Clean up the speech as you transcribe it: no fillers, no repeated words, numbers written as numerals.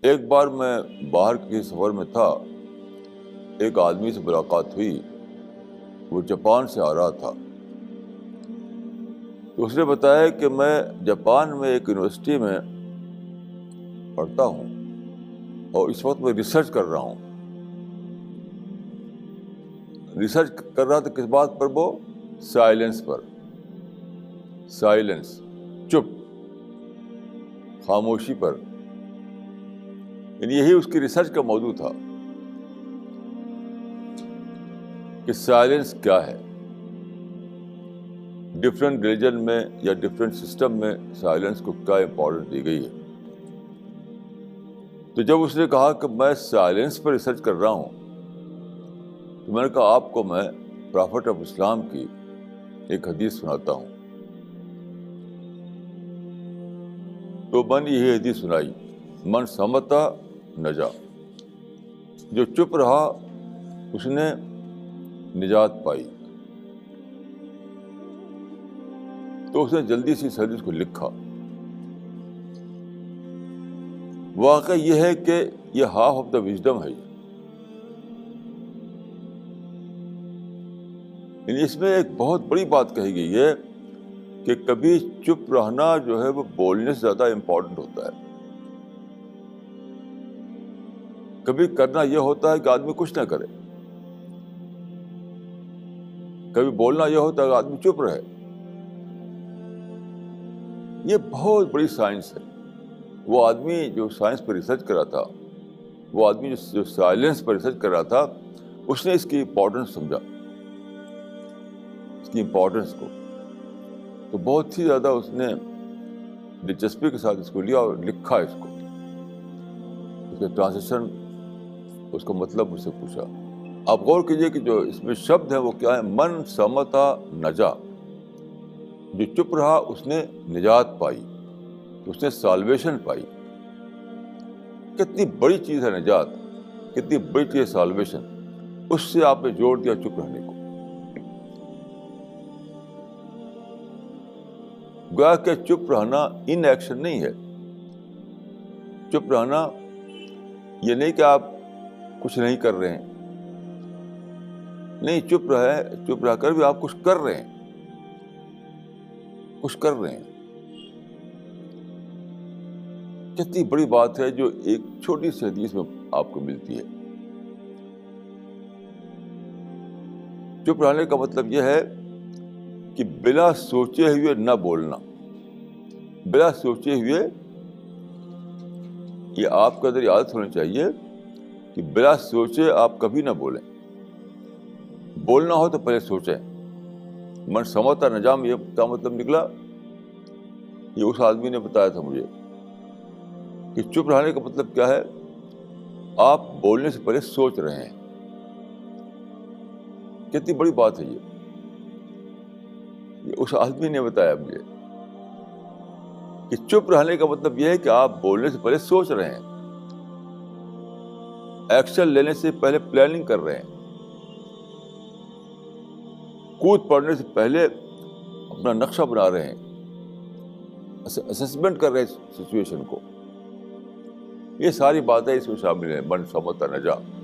ایک بار میں باہر کے سفر میں تھا، ایک آدمی سے ملاقات ہوئی، وہ جاپان سے آ رہا تھا۔ تو اس نے بتایا کہ میں جاپان میں ایک یونیورسٹی میں پڑھتا ہوں اور اس وقت میں ریسرچ کر رہا ہوں۔ ریسرچ کر رہا تھا کس بات پر؟ وہ سائلنس پر۔ سائلنس، چپ، خاموشی پر، یعنی یہی اس کی ریسرچ کا موضوع تھا کہ سائلنس کیا ہے۔ ڈفرینٹ ریلیجن میں یا ڈفرینٹ سسٹم میں سائلنس کو کیا امپورٹنس دی گئی ہے۔ تو جب اس نے کہا کہ میں سائلنس پر ریسرچ کر رہا ہوں، تو میں نے کہا آپ کو میں پرافٹ آف اسلام کی ایک حدیث سناتا ہوں۔ تو میں نے یہی حدیث سنائی، من سمتا نجا، جو چپ رہا اس نے نجات پائی۔ تو اس نے جلدی سے اس حدیث کو لکھا۔ واقعہ یہ ہے کہ یہ ہاف آف دا وژڈم ہے۔ یعنی اس میں ایک بہت بڑی بات کہی گئی ہے کہ کبھی چپ رہنا جو ہے وہ بولنے سے زیادہ امپورٹنٹ ہوتا ہے۔ کبھی کرنا یہ ہوتا ہے کہ آدمی کچھ نہ کرے، کبھی بولنا یہ ہوتا ہے کہ آدمی چپ رہے۔ یہ بہت بڑی سائنس ہے۔ وہ آدمی جو سائنس پر ریسرچ کر رہا تھا، وہ آدمی جو سائلنس پر ریسرچ کر رہا تھا، اس نے اس کی امپورٹنس سمجھا، اس کی امپورٹنس کو۔ تو بہت ہی زیادہ اس نے دلچسپی کے ساتھ اس کو لیا اور لکھا اس کو۔ اس کا ٹرانسلیشن، اس کا مطلب مجھ سے پوچھا۔ آپ غور کیجئے کہ جو اس میں شبد ہیں وہ کیا ہے؟ من سمتا نجا، جو چپ رہا اس نے نجات پائی، اس نے سالویشن پائی۔ کتنی بڑی چیز ہے نجات، کتنی بڑی چیز ہے سالویشن۔ اس سے آپ نے جوڑ دیا چپ رہنے کو۔ گویا کہ چپ رہنا ان ایکشن نہیں ہے۔ چپ رہنا یہ نہیں کہ آپ کچھ نہیں کر رہے ہیں، نہیں، چپ رہ کر بھی آپ کچھ کر رہے ہیں، کچھ کر رہے ہیں۔ کتنی بڑی بات ہے جو ایک چھوٹی سی حدیث میں آپ کو ملتی ہے۔ چپ رہنے کا مطلب یہ ہے کہ بلا سوچے ہوئے نہ بولنا، بلا سوچے ہوئے، یہ آپ کے اندر یہ عادت ہونی چاہیے کہ بلا سوچے آپ کبھی نہ بولیں۔ بولنا ہو تو پہلے سوچیں۔ من سمتا نجام، یہ کیا مطلب نکلا؟ یہ اس آدمی نے بتایا تھا مجھے کہ چپ رہنے کا مطلب کیا ہے؟ آپ بولنے سے پہلے سوچ رہے ہیں۔ کتنی بڑی بات ہے یہ اس آدمی نے بتایا مجھے کہ چپ رہنے کا مطلب یہ ہے کہ آپ بولنے سے پہلے سوچ رہے ہیں، ایکشن لینے سے پہلے پلاننگ کر رہے ہیں، کود پڑنے سے پہلے اپنا نقشہ بنا رہے ہیں، اسسمنٹ کر رہے ہیں سچویشن کو۔ یہ ساری باتیں اس میں شامل ہیں، من سمتا نجا۔